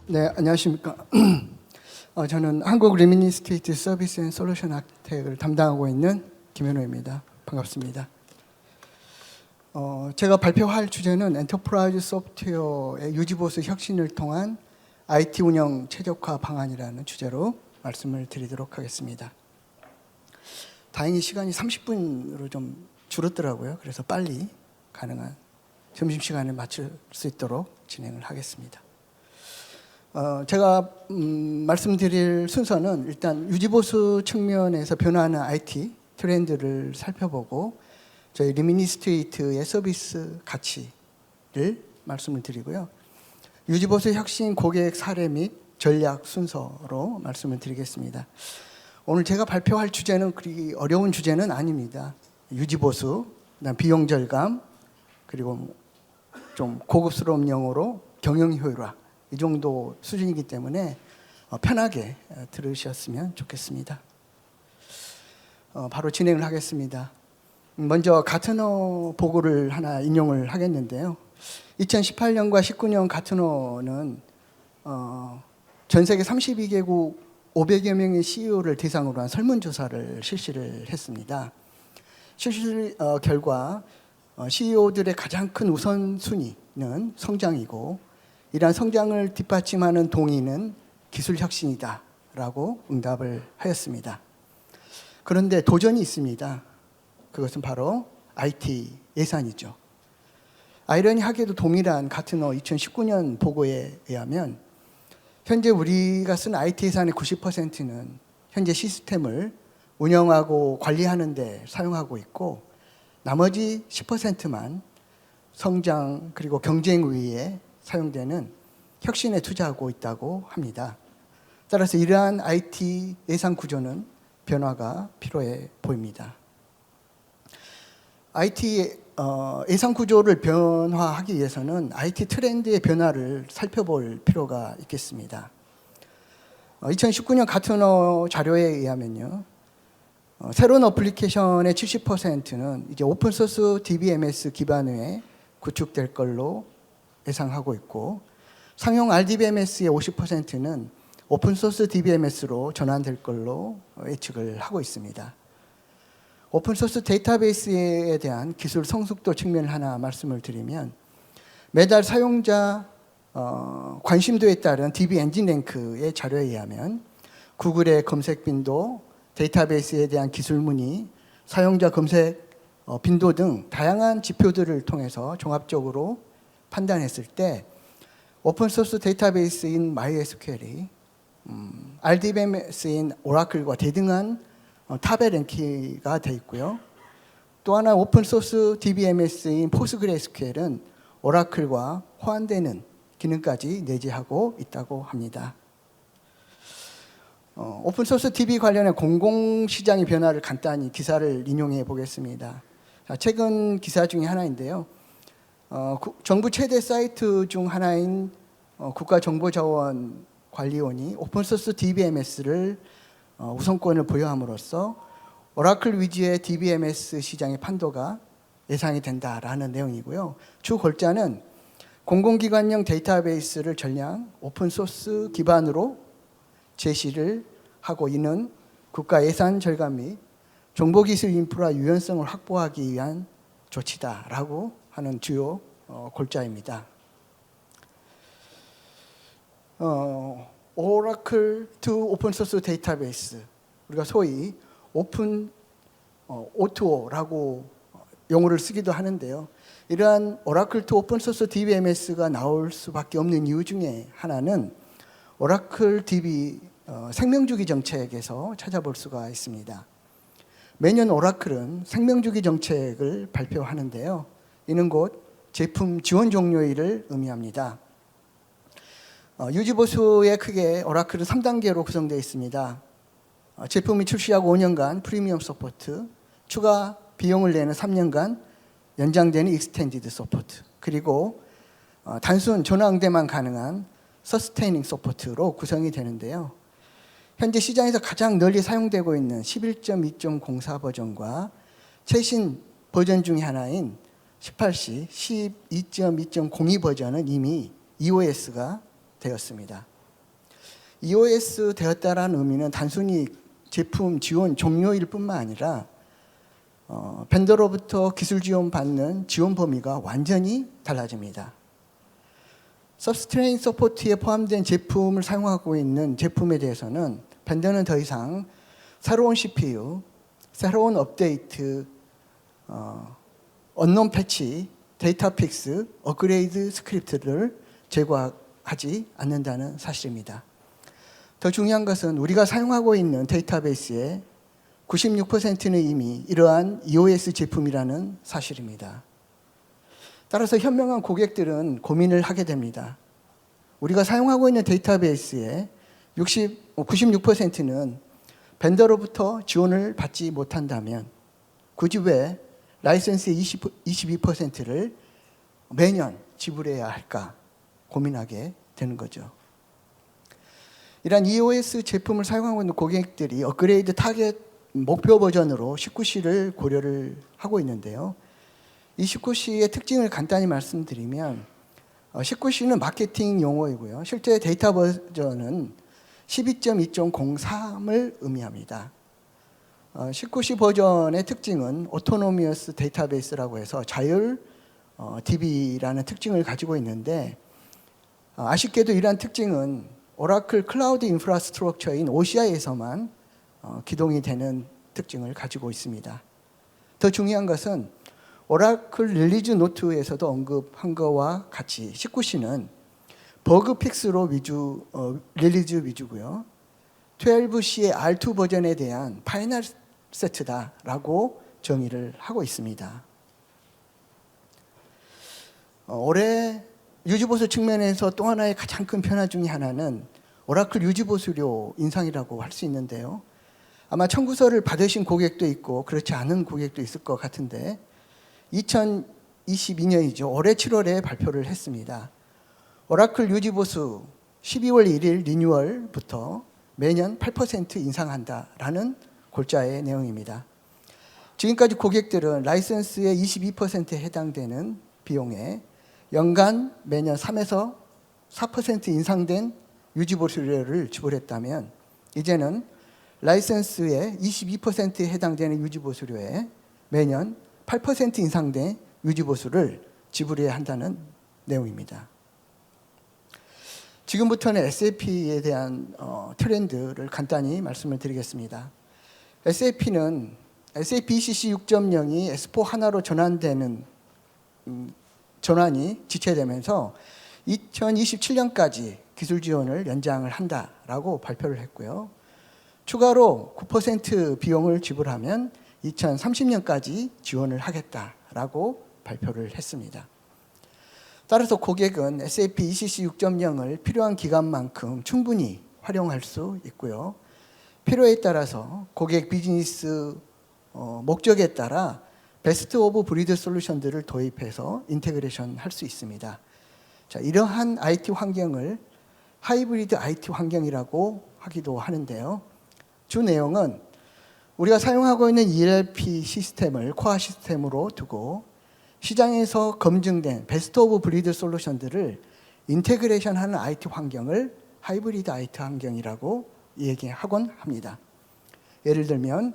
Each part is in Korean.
네, 안녕하십니까. 저는 한국 리미니스테이트 서비스 앤 솔루션 아키텍을 담당하고 있는 김현우입니다. 반갑습니다. 제가 발표할 주제는 엔터프라이즈 소프트웨어의 유지보수 혁신을 통한 IT 운영 최적화 방안이라는 주제로 말씀을 드리도록 하겠습니다. 다행히 시간이 30분으로 좀 줄었더라고요. 그래서 빨리 가능한 점심시간에 맞출 수 있도록 진행을 하겠습니다. 제가 말씀드릴 순서는 일단 유지보수 측면에서 변화하는 IT 트렌드를 살펴보고 저희 리미니스트레이트의 서비스 가치를 말씀을 드리고요. 유지보수 혁신 고객 사례 및 전략 순서로 말씀을 드리겠습니다. 오늘 제가 발표할 주제는 그리 어려운 주제는 아닙니다. 유지보수, 그다음 비용 절감, 그리고 좀 고급스러운 용어로 경영 효율화, 이 정도 수준이기 때문에 편하게 들으셨으면 좋겠습니다. 바로 진행을 하겠습니다. 먼저 가트너 보고를 하나 인용을 하겠는데요. 2018년과 19년 가트너는 전 세계 32개국 500여 명의 CEO를 대상으로 한 설문조사를 실시를 했습니다. 실시 결과 CEO들의 가장 큰 우선순위는 성장이고, 이러한 성장을 뒷받침하는 동의는 기술 혁신이다 라고 응답을 하였습니다. 그런데 도전이 있습니다. 그것은 바로 IT 예산이죠. 아이러니하게도 동일한 가트너 2019년 보고에 의하면 현재 우리가 쓴 IT 예산의 90%는 현재 시스템을 운영하고 관리하는 데 사용하고 있고, 나머지 10%만 성장 그리고 경쟁 위에 사용되는 혁신에 투자하고 있다고 합니다. 따라서 이러한 IT 예산 구조는 변화가 필요해 보입니다. IT 예산 구조를 변화하기 위해서는 IT 트렌드의 변화를 살펴볼 필요가 있겠습니다. 2019년 가트너 자료에 의하면요, 새로운 어플리케이션의 70%는 이제 오픈소스 DBMS 기반에 구축될 걸로 예상하고 있고, 상용 RDBMS의 50%는 오픈소스 DBMS로 전환될 걸로 예측을 하고 있습니다. 오픈소스 데이터베이스에 대한 기술 성숙도 측면을 하나 말씀을 드리면, 매달 사용자 관심도에 따른 DB 엔진 랭크의 자료에 의하면 구글의 검색 빈도, 데이터베이스에 대한 기술 문의, 사용자 검색 빈도 등 다양한 지표들을 통해서 종합적으로 판단했을 때 오픈소스 데이터베이스인 MySQL이 RDBMS인 오라클과 대등한 탑에 랭킹가 되어 있고요. 또 하나 오픈소스 DBMS인 포스그레스QL은 오라클과 호환되는 기능까지 내재하고 있다고 합니다. 오픈소스 DB 관련해 공공시장의 변화를 간단히 기사를 인용해 보겠습니다. 최근 기사 중에 하나인데요. 정부 최대 사이트 중 하나인 국가정보자원관리원이 오픈소스 DBMS를 우선권을 부여함으로써 오라클 위주의 DBMS 시장의 판도가 예상이 된다라는 내용이고요. 주 골자는 공공기관형 데이터베이스를 전량 오픈소스 기반으로 제시를 하고, 이는 국가 예산 절감 및 정보기술 인프라 유연성을 확보하기 위한 조치다라고 하는 주요 골자입니다. 오라클 투 오픈소스 데이터베이스, 우리가 소위 오픈 O2O라고 용어를 쓰기도 하는데요. 이러한 오라클 투 오픈소스 DBMS가 나올 수밖에 없는 이유 중에 하나는 오라클 DB 생명주기 정책에서 찾아볼 수가 있습니다. 매년 오라클은 생명주기 정책을 발표하는데요. 이는 곧 제품 지원 종료일을 의미합니다. 유지보수에 크게 오라클은 3단계로 구성되어 있습니다. 제품이 출시하고 5년간 프리미엄 서포트, 추가 비용을 내는 3년간 연장되는 익스텐디드 서포트, 그리고 단순 전화 응대만 가능한 서스테이닝 서포트로 구성이 되는데요. 현재 시장에서 가장 널리 사용되고 있는 11.2.04 버전과 최신 버전 중에 하나인 18C 12.2.02 버전은 이미 EOS가 되었습니다. EOS 되었다라는 의미는 단순히 제품 지원 종료일 뿐만 아니라 벤더로부터 기술 지원 받는 지원 범위가 완전히 달라집니다. 서브스트레인 서포트에 포함된 제품을 사용하고 있는 제품에 대해서는 벤더는 더 이상 새로운 CPU, 새로운 업데이트, 언론 패치, 데이터 픽스, 업그레이드 스크립트를 제거하지 않는다는 사실입니다. 더 중요한 것은 우리가 사용하고 있는 데이터베이스의 96%는 이미 이러한 EOS 제품이라는 사실입니다. 따라서 현명한 고객들은 고민을 하게 됩니다. 우리가 사용하고 있는 데이터베이스의 96%는 벤더로부터 지원을 받지 못한다면 굳이 왜 라이선스의 22%를 매년 지불해야 할까 고민하게 되는 거죠. 이러한 EOS 제품을 사용하고 있는 고객들이 업그레이드 타겟 목표 버전으로 19C를 고려를 하고 있는데요. 이 19C의 특징을 간단히 말씀드리면 19C는 마케팅 용어이고요. 실제 데이터 버전은 12.2.03을 의미합니다. 19C 버전의 특징은 오토노미어스 데이터베이스라고 해서 자율 DB라는 특징을 가지고 있는데 아쉽게도 이러한 특징은 오라클 클라우드 인프라스트럭처인 OCI에서만 기동이 되는 특징을 가지고 있습니다. 더 중요한 것은 오라클 릴리즈 노트에서도 언급한 것과 같이 19C는 버그 픽스로 릴리즈 위주고요. 12C의 R2 버전에 대한 파이널 세트다라고 정의를 하고 있습니다. 올해 유지보수 측면에서 또 하나의 가장 큰 변화 중에 하나는 오라클 유지보수료 인상이라고 할 수 있는데요. 아마 청구서를 받으신 고객도 있고 그렇지 않은 고객도 있을 것 같은데 2022년이죠. 올해 7월에 발표를 했습니다. 오라클 유지보수 12월 1일 리뉴얼부터 매년 8% 인상한다라는 골자의 내용입니다. 지금까지 고객들은 라이선스의 22%에 해당되는 비용에 연간 매년 3에서 4% 인상된 유지보수료를 지불했다면 이제는 라이선스의 22%에 해당되는 유지보수료에 매년 8% 인상된 유지보수를 지불해야 한다는 내용입니다. 지금부터는 SAP에 대한 트렌드를 간단히 말씀을 드리겠습니다. SAP는 SAP ECC 6.0이 S4 하나로 전환되는 전환이 지체되면서 2027년까지 기술 지원을 연장을 한다라고 발표를 했고요. 추가로 9% 비용을 지불하면 2030년까지 지원을 하겠다라고 발표를 했습니다. 따라서 고객은 SAP ECC 6.0을 필요한 기간만큼 충분히 활용할 수 있고요. 필요에 따라서 고객 비즈니스 목적에 따라 베스트 오브 브리드 솔루션들을 도입해서 인테그레이션 할 수 있습니다. 자, 이러한 IT 환경을 하이브리드 IT 환경이라고 하기도 하는데요. 주 내용은 우리가 사용하고 있는 ERP 시스템을 코어 시스템으로 두고 시장에서 검증된 베스트 오브 브리드 솔루션들을 인테그레이션하는 IT 환경을 하이브리드 IT 환경이라고 얘기하곤 합니다. 예를 들면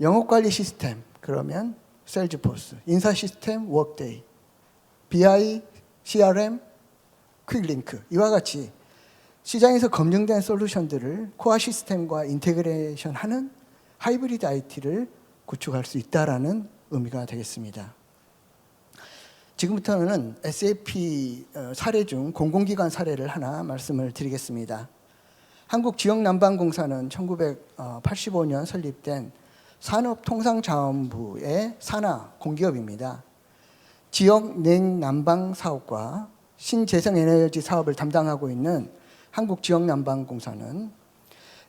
영업관리 시스템 그러면 셀즈포스, 인사 시스템 워크데이, BI, CRM, 퀵링크 이와 같이 시장에서 검증된 솔루션들을 코어 시스템과 인테그레이션하는 하이브리드 IT를 구축할 수 있다라는 의미가 되겠습니다. 지금부터는 SAP 사례 중 공공기관 사례를 하나 말씀을 드리겠습니다. 한국지역난방공사는 1985년 설립된 산업통상자원부의 산하 공기업입니다. 지역 냉난방 사업과 신재생에너지 사업을 담당하고 있는 한국지역난방공사는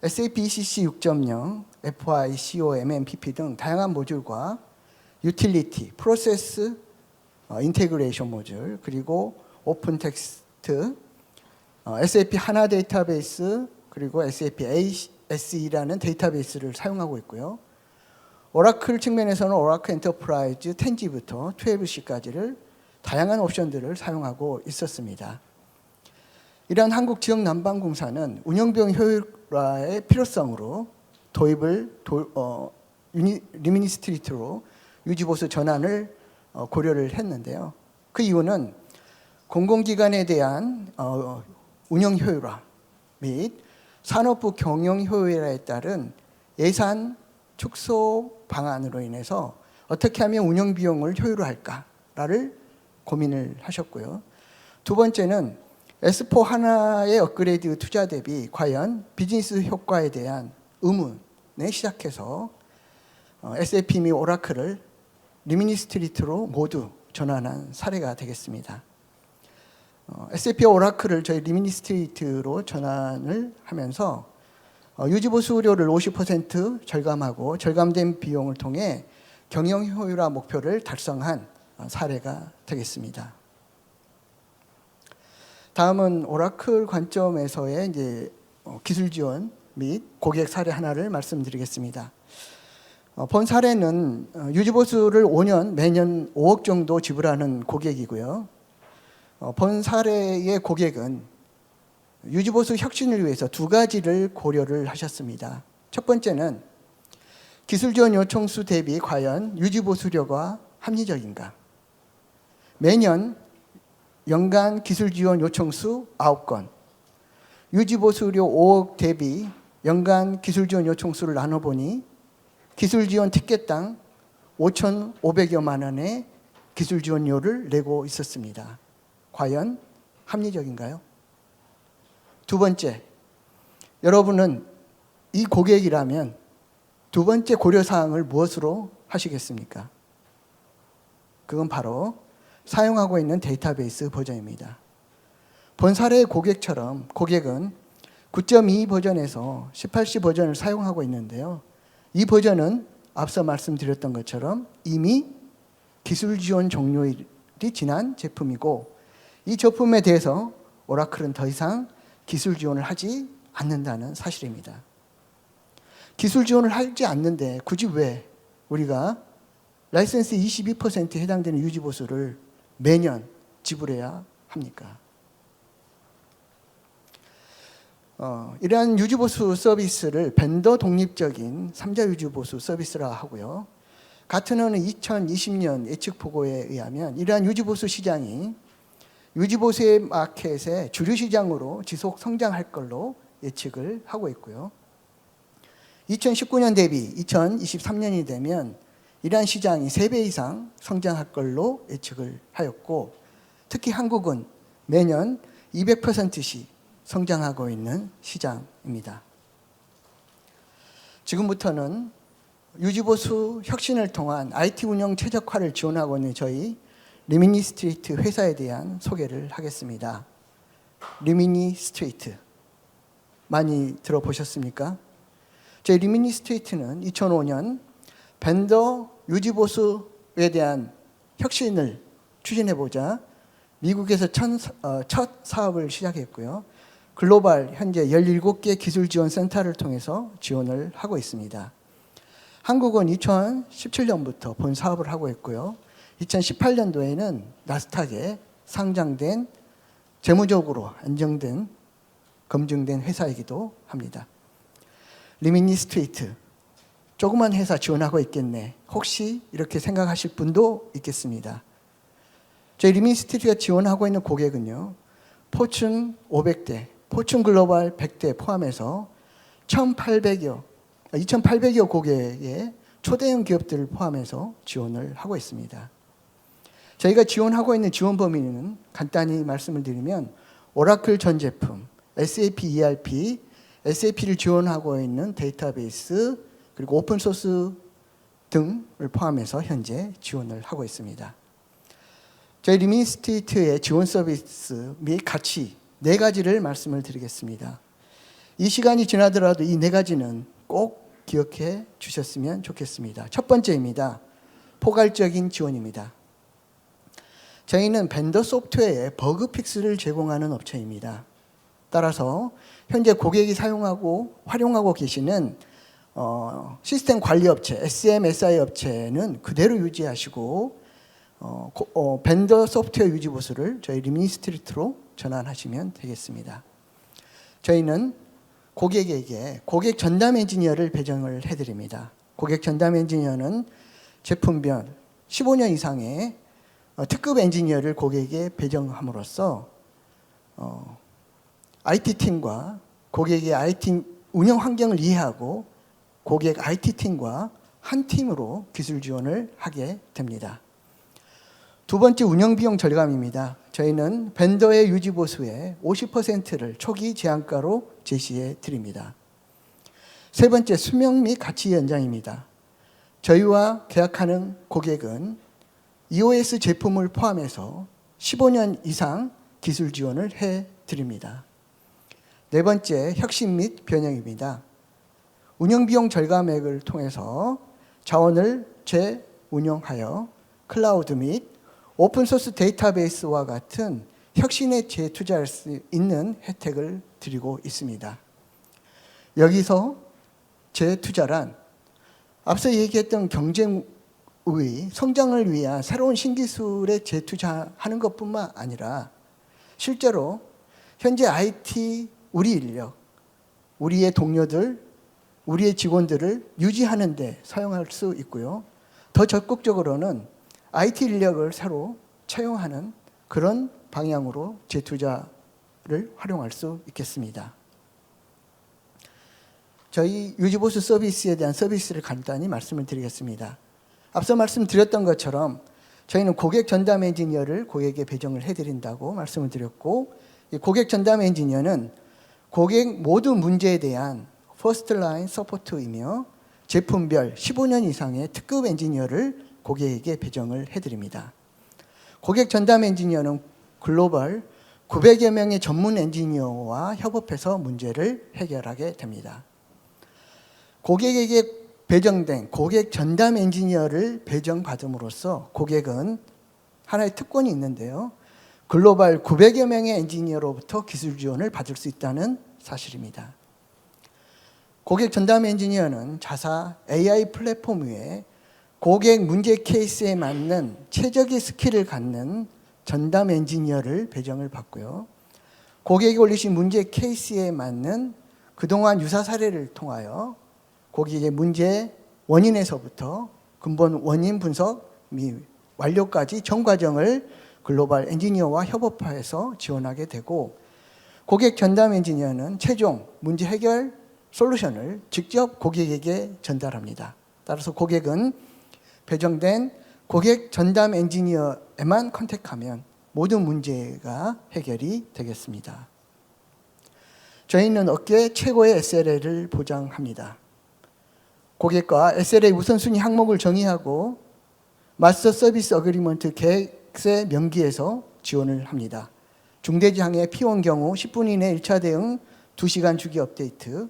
SAP ECC 6.0, FI, CO, MMPP 등 다양한 모듈과 유틸리티, 프로세스 인테그레이션 모듈, 그리고 오픈 텍스트, SAP 하나 데이터베이스, 그리고 SAP ASE라는 데이터베이스를 사용하고 있고요. 오라클 측면에서는 오라클 엔터프라이즈 10G부터 12C까지를 다양한 옵션들을 사용하고 있었습니다. 이러한 한국지역난방공사는 운영비용 효율화의 필요성으로 도입을 리미니스트리트로 유지보수 전환을 고려를 했는데요. 그 이유는 공공기관에 대한 운영 효율화 및 산업부 경영 효율화에 따른 예산 축소 방안으로 인해서 어떻게 하면 운영 비용을 효율화할까를 고민을 하셨고요. 두 번째는 S4 하나의 업그레이드 투자 대비 과연 비즈니스 효과에 대한 의문에 시작해서 SAP 및 오라클을 리미니스트리트로 모두 전환한 사례가 되겠습니다. SAP와 오라클을 저희 리미니스트리트로 전환을 하면서 유지보수료를 50% 절감하고 절감된 비용을 통해 경영 효율화 목표를 달성한 사례가 되겠습니다. 다음은 오라클 관점에서의 이제 기술 지원 및 고객 사례 하나를 말씀드리겠습니다. 본 사례는 유지보수를 5년 매년 5억 정도 지불하는 고객이고요. 본 사례의 고객은 유지보수 혁신을 위해서 두 가지를 고려를 하셨습니다. 첫 번째는 기술 지원 요청수 대비 과연 유지보수료가 합리적인가? 매년 연간 기술 지원 요청수 9건, 유지보수료 5억 대비 연간 기술 지원 요청수를 나눠보니 기술 지원 티켓당 5,500여만 원의 기술 지원료를 내고 있었습니다. 과연 합리적인가요? 두 번째, 여러분은 이 고객이라면 두 번째 고려사항을 무엇으로 하시겠습니까? 그건 바로 사용하고 있는 데이터베이스 버전입니다. 본 사례의 고객처럼 고객은 9.2 버전에서 18C 버전을 사용하고 있는데요. 이 버전은 앞서 말씀드렸던 것처럼 이미 기술 지원 종료일이 지난 제품이고 이 제품에 대해서 오라클은 더 이상 기술 지원을 하지 않는다는 사실입니다. 기술 지원을 하지 않는데 굳이 왜 우리가 라이센스 22%에 해당되는 유지보수를 매년 지불해야 합니까? 이러한 유지보수 서비스를 벤더 독립적인 3자 유지보수 서비스라 하고요. 같은 해는 2020년 예측 보고에 의하면 이러한 유지보수 시장이 유지보수의 마켓의 주류 시장으로 지속 성장할 걸로 예측을 하고 있고요. 2019년 대비 2023년이 되면 이러한 시장이 3배 이상 성장할 걸로 예측을 하였고 특히 한국은 매년 200%씩 성장하고 있는 시장입니다. 지금부터는 유지보수 혁신을 통한 IT 운영 최적화를 지원하고 있는 저희 리미니스트리트 회사에 대한 소개를 하겠습니다. 리미니스트리트 많이 들어보셨습니까? 저희 리미니스트리트는 2005년 벤더 유지보수에 대한 혁신을 추진해보자 미국에서 첫 사업을 시작했고요. 글로벌 현재 17개 기술 지원 센터를 통해서 지원을 하고 있습니다. 한국은 2017년부터 본 사업을 하고 있고요. 2018년도에는 나스닥에 상장된 재무적으로 안정된 검증된 회사이기도 합니다. 리미니스트리트 조그만 회사 지원하고 있겠네. 혹시 이렇게 생각하실 분도 있겠습니다. 저희 리미니스트리트가 지원하고 있는 고객은요. 포춘 500대, 포춘 글로벌 100대 포함해서 2,800여 고객의 초대형 기업들을 포함해서 지원을 하고 있습니다. 저희가 지원하고 있는 지원 범위는 간단히 말씀을 드리면 오라클 전 제품, SAP ERP, SAP를 지원하고 있는 데이터베이스 그리고 오픈소스 등을 포함해서 현재 지원을 하고 있습니다. 저희 리미니스트리트의 지원 서비스 및 가치 4가지를 말씀을 드리겠습니다. 이 시간이 지나더라도 이 4가지는 꼭 기억해 주셨으면 좋겠습니다. 첫 번째입니다. 포괄적인 지원입니다. 저희는 벤더 소프트웨어에 버그 픽스를 제공하는 업체입니다. 따라서 현재 고객이 사용하고 활용하고 계시는 시스템 관리 업체, SMSI 업체는 그대로 유지하시고 벤더 소프트웨어 유지 보수를 저희 리미니스트리트로 전환하시면 되겠습니다. 저희는 고객에게 고객 전담 엔지니어를 배정을 해드립니다. 고객 전담 엔지니어는 제품별 15년 이상의 특급 엔지니어를 고객에게 배정함으로써 IT팀과 고객의 IT 운영 환경을 이해하고 고객 IT팀과 한 팀으로 기술 지원을 하게 됩니다. 두 번째, 운영 비용 절감입니다. 저희는 벤더의 유지 보수의 50%를 초기 제한가로 제시해 드립니다. 세 번째, 수명 및 가치 연장입니다. 저희와 계약하는 고객은 EOS 제품을 포함해서 15년 이상 기술 지원을 해 드립니다. 네 번째, 혁신 및 변형입니다. 운영 비용 절감액을 통해서 자원을 재운영하여 클라우드 및 오픈소스 데이터베이스와 같은 혁신에 재투자할 수 있는 혜택을 드리고 있습니다. 여기서 재투자란 앞서 얘기했던 경쟁의 성장을 위한 새로운 신기술에 재투자하는 것뿐만 아니라 실제로 현재 IT 우리 인력, 우리의 동료들, 우리의 직원들을 유지하는 데 사용할 수 있고요. 더 적극적으로는 IT 인력을 새로 채용하는 그런 방향으로 재투자를 활용할 수 있겠습니다. 저희 유지보수 서비스에 대한 서비스를 간단히 말씀을 드리겠습니다. 앞서 말씀드렸던 것처럼 저희는 고객 전담 엔지니어를 고객에게 배정을 해드린다고 말씀을 드렸고, 이 고객 전담 엔지니어는 고객 모든 문제에 대한 퍼스트 라인 서포트이며 제품별 15년 이상의 특급 엔지니어를 고객에게 배정을 해드립니다. 고객 전담 엔지니어는 글로벌 900여 명의 전문 엔지니어와 협업해서 문제를 해결하게 됩니다. 고객에게 배정된 고객 전담 엔지니어를 배정받음으로써 고객은 하나의 특권이 있는데요. 글로벌 900여 명의 엔지니어로부터 기술 지원을 받을 수 있다는 사실입니다. 고객 전담 엔지니어는 자사 AI 플랫폼 위에 고객 문제 케이스에 맞는 최적의 스킬을 갖는 전담 엔지니어를 배정을 받고요. 고객이 올리신 문제 케이스에 맞는 그동안 유사 사례를 통하여 고객의 문제 원인에서부터 근본 원인 분석 및 완료까지 전 과정을 글로벌 엔지니어와 협업해서 지원하게 되고, 고객 전담 엔지니어는 최종 문제 해결 솔루션을 직접 고객에게 전달합니다. 따라서 고객은 배정된 고객 전담 엔지니어에만 컨택하면 모든 문제가 해결이 되겠습니다. 저희는 업계 최고의 SLA를 보장합니다. 고객과 SLA 우선순위 항목을 정의하고 마스터 서비스 어그리먼트 계획서의 명기에서 지원을 합니다. 중대지항의 P1 경우 10분 이내 1차 대응 2시간 주기 업데이트,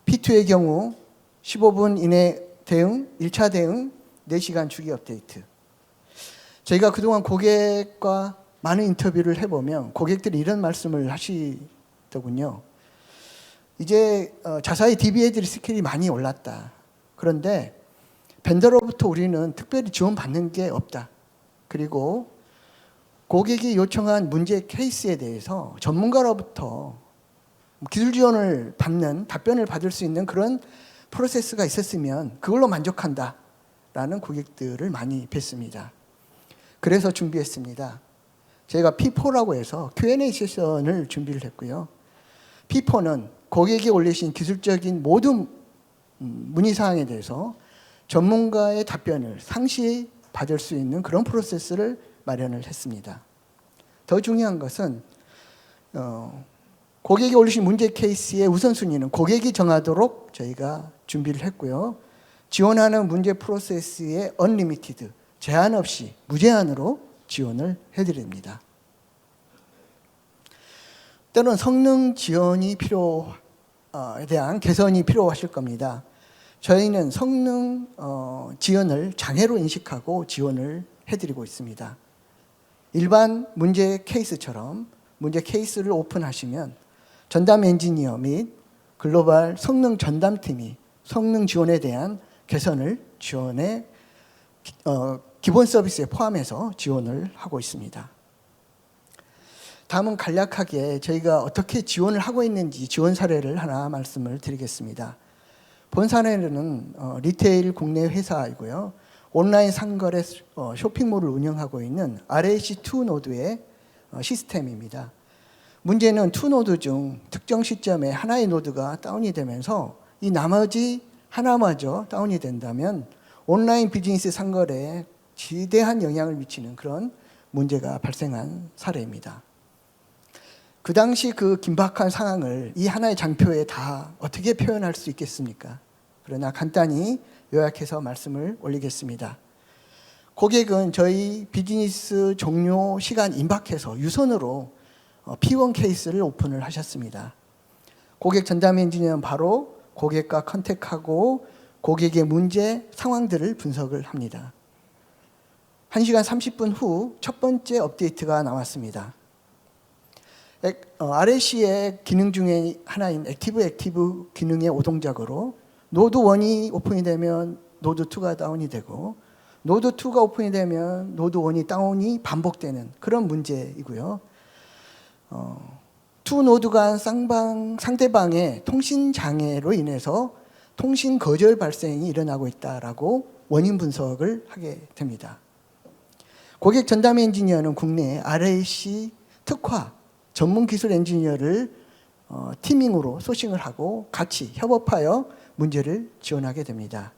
P2의 경우 15분 이내 대응 1차 대응 4시간 주기 업데이트. 저희가 그동안 고객과 많은 인터뷰를 해보면 고객들이 이런 말씀을 하시더군요. 이제 자사의 DBA들의 스킬이 많이 올랐다. 그런데 벤더로부터 우리는 특별히 지원받는 게 없다. 그리고 고객이 요청한 문제 케이스에 대해서 전문가로부터 기술 지원을 받는, 답변을 받을 수 있는 그런 프로세스가 있었으면 그걸로 만족한다라는 고객들을 많이 뵀습니다. 그래서 준비했습니다. 저희가 P4라고 해서 Q&A 세션을 준비를 했고요. P4는 고객이 올리신 기술적인 모든 문의사항에 대해서 전문가의 답변을 상시 받을 수 있는 그런 프로세스를 마련을 했습니다. 더 중요한 것은 고객이 올리신 문제 케이스의 우선순위는 고객이 정하도록 저희가 준비를 했고요. 지원하는 문제 프로세스의 언리미티드, 제한 없이 무제한으로 지원을 해드립니다. 때로는 성능 지원이 필요에 대한 개선이 필요하실 겁니다. 저희는 성능 지연을 장애로 인식하고 지원을 해드리고 있습니다. 일반 문제 케이스처럼 문제 케이스를 오픈하시면 전담 엔지니어 및 글로벌 성능 전담팀이 성능 지원에 대한 개선을 지원해 기본 서비스에 포함해서 지원을 하고 있습니다. 다음은 간략하게 저희가 어떻게 지원을 하고 있는지 지원 사례를 하나 말씀을 드리겠습니다. 본 사례는 리테일 국내 회사이고요. 온라인 상거래 쇼핑몰을 운영하고 있는 RAC2 노드의 시스템입니다. 문제는 2노드 중 특정 시점에 하나의 노드가 다운이 되면서 이 나머지 하나마저 다운이 된다면 온라인 비즈니스 상거래에 지대한 영향을 미치는 그런 문제가 발생한 사례입니다. 그 당시 그 긴박한 상황을 이 하나의 장표에 다 어떻게 표현할 수 있겠습니까? 그러나 간단히 요약해서 말씀을 올리겠습니다. 고객은 저희 비즈니스 종료 시간 임박해서 유선으로 P1 케이스를 오픈을 하셨습니다. 고객 전담 엔지니어는 바로 고객과 컨택하고 고객의 문제 상황들을 분석을 합니다. 1시간 30분 후 첫 번째 업데이트가 나왔습니다. RAC의 기능 중에 하나인 액티브 기능의 오동작으로 노드 1이 오픈이 되면 노드 2가 다운이 되고 노드 2가 오픈이 되면 노드 1이 다운이 반복되는 그런 문제이고요. 두 노드 간 상대방의 통신 장애로 인해서 통신 거절 발생이 일어나고 있다라고 원인 분석을 하게 됩니다. 고객 전담 엔지니어는 국내 RAC 특화 전문 기술 엔지니어를 티밍으로 소싱을 하고 같이 협업하여 문제를 지원하게 됩니다.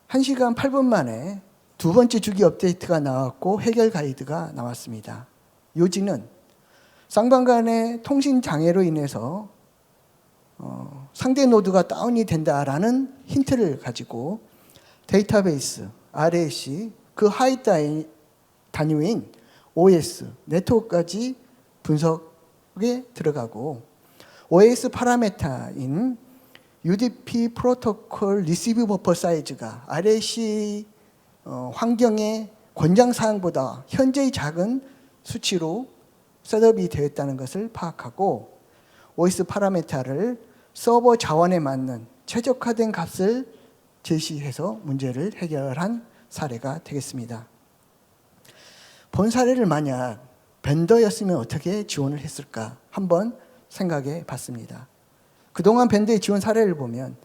1시간 8분 만에 두 번째 주기 업데이트가 나왔고 해결 가이드가 나왔습니다. 요지는 쌍방 간의 통신 장애로 인해서 상대 노드가 다운이 된다라는 힌트를 가지고 데이터베이스, RAC, 그 하위 단위인 OS, 네트워크까지 분석에 들어가고 OS 파라메타인 UDP 프로토콜 리시브 버퍼 사이즈가 RAC 환경의 권장사항보다 현재의 작은 수치로 셋업이 되어 있다는 것을 파악하고 OS 파라메타를 서버 자원에 맞는 최적화된 값을 제시해서 문제를 해결한 사례가 되겠습니다. 본 사례를 만약 벤더였으면 어떻게 지원을 했을까 한번 생각해 봤습니다. 그동안 벤더의 지원 사례를 보면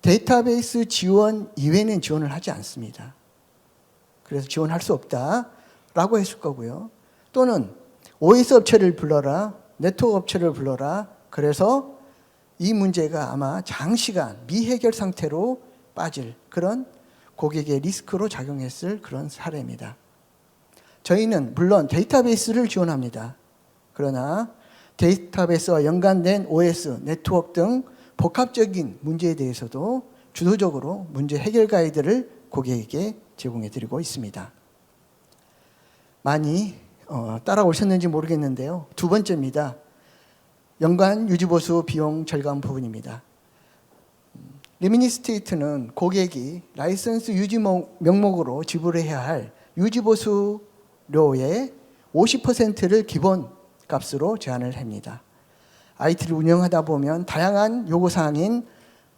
데이터베이스 지원 이외에는 지원을 하지 않습니다. 그래서 지원할 수 없다라고 했을 거고요. 또는 OS 업체를 불러라, 네트워크 업체를 불러라. 그래서 이 문제가 아마 장시간 미해결 상태로 빠질 그런 고객의 리스크로 작용했을 그런 사례입니다. 저희는 물론 데이터베이스를 지원합니다. 그러나 데이터베이스와 연관된 OS, 네트워크 등 복합적인 문제에 대해서도 주도적으로 문제 해결 가이드를 고객에게 제공해 드리고 있습니다. 많이 따라오셨는지 모르겠는데요. 두 번째입니다. 연관 유지보수 비용 절감 부분입니다. 리미니스테이트는 고객이 라이선스 유지 명목으로 지불해야 할 유지보수료의 50%를 기본 값으로 제한을 합니다. IT를 운영하다 보면 다양한 요구사항인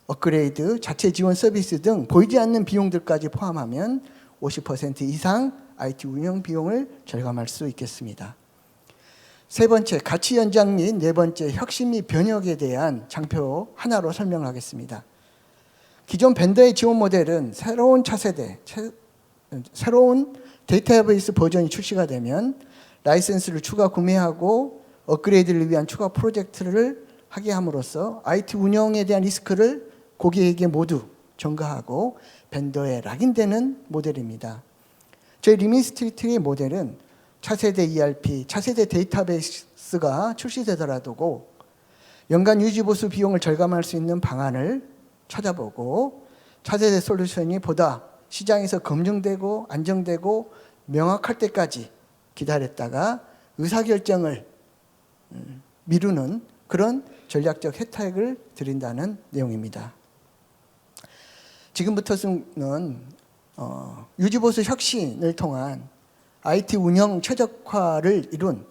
업그레이드, 자체 지원 서비스 등 보이지 않는 비용들까지 포함하면 50% 이상 IT 운영 비용을 절감할 수 있겠습니다. 세 번째, 가치 연장 및 네 번째, 혁신 및 변혁에 대한 장표 하나로 설명하겠습니다. 기존 벤더의 지원 모델은 새로운 차세대, 새로운 데이터베이스 버전이 출시가 되면 라이센스를 추가 구매하고 업그레이드를 위한 추가 프로젝트를 하게 함으로써 IT 운영에 대한 리스크를 고객에게 모두 전가하고 벤더에 락인되는 모델입니다. 저희 리미니스트리트의 모델은 차세대 ERP, 차세대 데이터베이스가 출시되더라도 연간 유지보수 비용을 절감할 수 있는 방안을 찾아보고 차세대 솔루션이 보다 시장에서 검증되고 안정되고 명확할 때까지 기다렸다가 의사결정을 미루는 그런 전략적 혜택을 드린다는 내용입니다. 지금부터는 유지보수 혁신을 통한 IT 운영 최적화를 이룬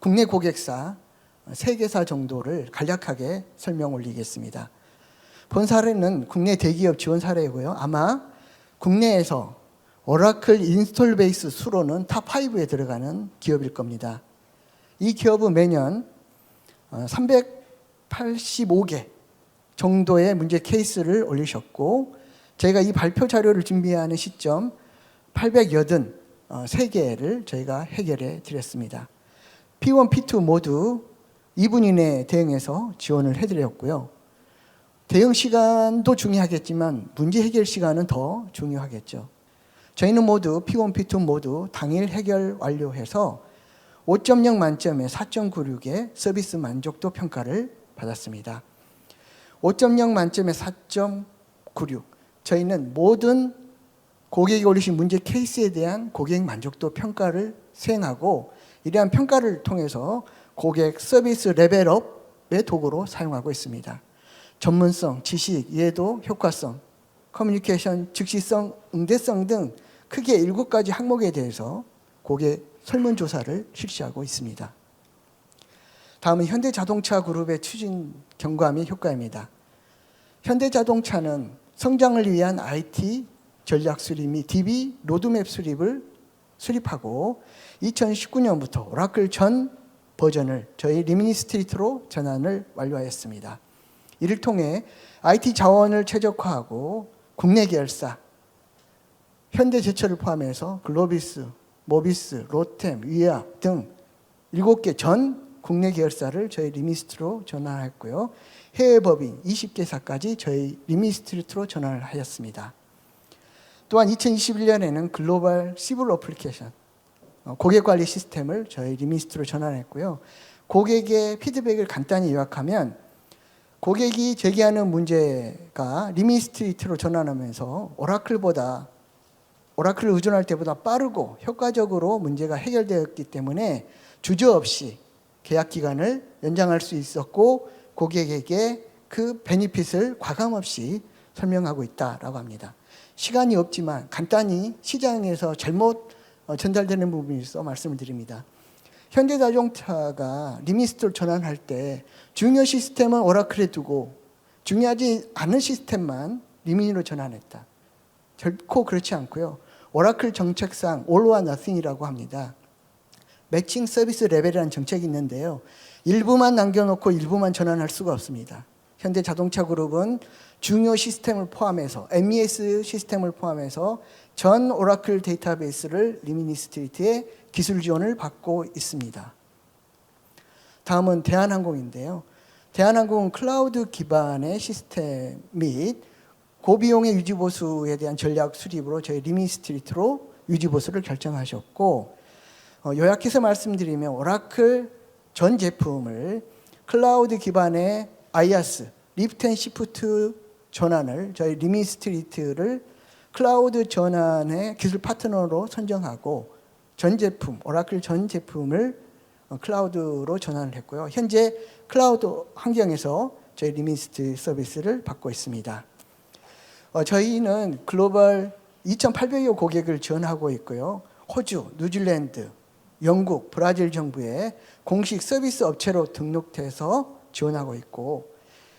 국내 고객사 3개사 정도를 간략하게 설명 올리겠습니다. 본 사례는 국내 대기업 지원 사례이고요. 아마 국내에서 오라클 인스톨 베이스 수로는 탑5에 들어가는 기업일 겁니다. 이 기업은 매년 385개 정도의 문제 케이스를 올리셨고, 저희가 이 발표 자료를 준비하는 시점 883개를 저희가 해결해 드렸습니다. P1, P2 모두 2분 이내에 대응해서 지원을 해드렸고요. 대응 시간도 중요하겠지만 문제 해결 시간은 더 중요하겠죠. 저희는 모두 P1, P2 모두 당일 해결 완료해서 5.0 만점에 4.96의 서비스 만족도 평가를 받았습니다. 5.0 만점에 4.96. 저희는 모든 고객이 올리신 문제 케이스에 대한 고객 만족도 평가를 수행하고, 이러한 평가를 통해서 고객 서비스 레벨업의 도구로 사용하고 있습니다. 전문성, 지식, 이해도, 효과성, 커뮤니케이션, 즉시성, 응대성 등 크게 7가지 항목에 대해서 고객 설문조사를 실시하고 있습니다. 다음은 현대자동차 그룹의 추진 경과 및 효과입니다. 현대자동차는 성장을 위한 IT 전략 수립 및 DB 로드맵 수립을 수립하고 2019년부터 오라클 전 버전을 저희 리미니스트리트로 전환을 완료하였습니다. 이를 통해 IT 자원을 최적화하고 국내 계열사, 현대제철을 포함해서 글로비스, 모비스, 로템, 위아 등 7개 전 국내 계열사를 저희 리미스트로 전환했고요. 해외 법인 20개사까지 저희 리미스트리트로 전환을 하였습니다. 또한 2021년에는 글로벌 시블 어플리케이션, 고객관리 시스템을 저희 리미스트로 전환했고요. 고객의 피드백을 간단히 요약하면, 고객이 제기하는 문제가 리미스트리트로 전환하면서 오라클을 의존할 때보다 빠르고 효과적으로 문제가 해결되었기 때문에 주저없이 계약 기간을 연장할 수 있었고, 고객에게 그 베니핏을 과감없이 설명하고 있다라고 합니다. 시간이 없지만 간단히 시장에서 잘못 전달되는 부분이 있어 말씀을 드립니다. 현대자동차가 리미스트로 전환할 때 중요 시스템은 오라클에 두고 중요하지 않은 시스템만 리미니로 전환했다. 결코 그렇지 않고요. 오라클 정책상 all or nothing이라고 합니다. 매칭 서비스 레벨이라는 정책이 있는데요. 일부만 남겨놓고 일부만 전환할 수가 없습니다. 현대자동차 그룹은 중요 시스템을 포함해서 MES 시스템을 포함해서 전 오라클 데이터베이스를 리미니스트리트의 기술 지원을 받고 있습니다. 다음은 대한항공인데요. 대한항공은 클라우드 기반의 시스템 및 고비용의 유지보수에 대한 전략 수립으로 저희 리미니스트리트로 유지보수를 결정하셨고, 요약해서 말씀드리면 오라클 전 제품을 클라우드 기반의 IaaS, 리프트 앤 시프트 전환을 저희 리미니스트리트를 클라우드 전환의 기술 파트너로 선정하고 전 제품, 오라클 전 제품을 클라우드로 전환을 했고요. 현재 클라우드 환경에서 저희 리미니스트리트 서비스를 받고 있습니다. 저희는 글로벌 2,800여 고객을 지원하고 있고요. 호주, 뉴질랜드, 영국, 브라질 정부의 공식 서비스 업체로 등록돼서 지원하고 있고,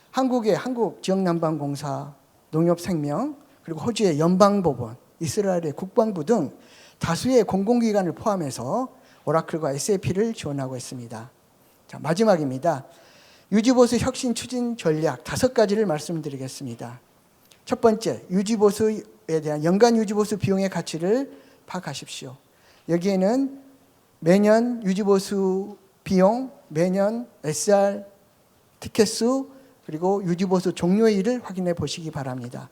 한국의 한국지역난방공사, 농협생명, 그리고 호주의 연방법원, 이스라엘의 국방부 등 다수의 공공기관을 포함해서 오라클과 SAP를 지원하고 있습니다. 자, 마지막입니다. 유지보수 혁신 추진 전략 5가지를 말씀드리겠습니다. 첫 번째, 유지보수에 대한 연간 유지보수 비용의 가치를 파악하십시오. 여기에는 매년 유지보수 비용, 매년 SR 티켓수, 그리고 유지보수 종료일을 확인해 보시기 바랍니다.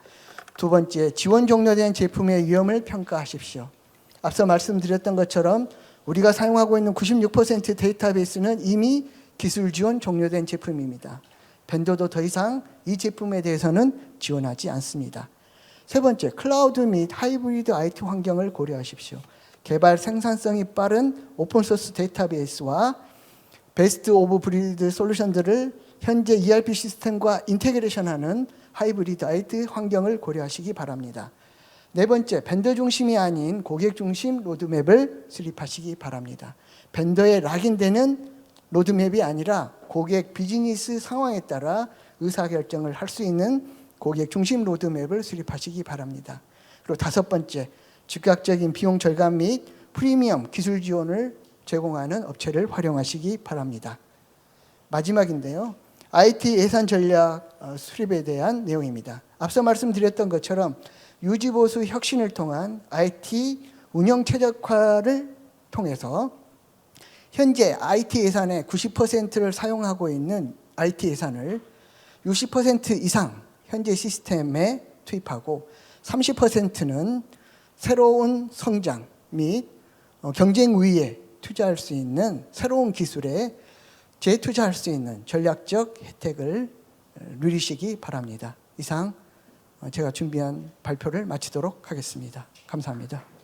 두 번째, 지원 종료된 제품의 위험을 평가하십시오. 앞서 말씀드렸던 것처럼 우리가 사용하고 있는 96% 데이터베이스는 이미 기술 지원 종료된 제품입니다. 벤더도 더 이상 이 제품에 대해서는 지원하지 않습니다. 세 번째, 클라우드 및 하이브리드 IT 환경을 고려하십시오. 개발 생산성이 빠른 오픈소스 데이터베이스와 베스트 오브 브리드 솔루션들을 현재 ERP 시스템과 인테그레이션하는 하이브리드 IT 환경을 고려하시기 바랍니다. 네 번째, 벤더 중심이 아닌 고객 중심 로드맵을 수립하시기 바랍니다. 벤더에 락인되는 로드맵이 아니라 고객 비즈니스 상황에 따라 의사결정을 할 수 있는 고객 중심 로드맵을 수립하시기 바랍니다. 그리고 다섯 번째, 즉각적인 비용 절감 및 프리미엄 기술 지원을 제공하는 업체를 활용하시기 바랍니다. 마지막인데요. IT 예산 전략 수립에 대한 내용입니다. 앞서 말씀드렸던 것처럼 유지보수 혁신을 통한 IT 운영 최적화를 통해서 현재 IT 예산의 90%를 사용하고 있는 IT 예산을 60% 이상 현재 시스템에 투입하고 30%는 새로운 성장 및 경쟁 우위에 투자할 수 있는 새로운 기술에 재투자할 수 있는 전략적 혜택을 누리시기 바랍니다. 이상 제가 준비한 발표를 마치도록 하겠습니다. 감사합니다.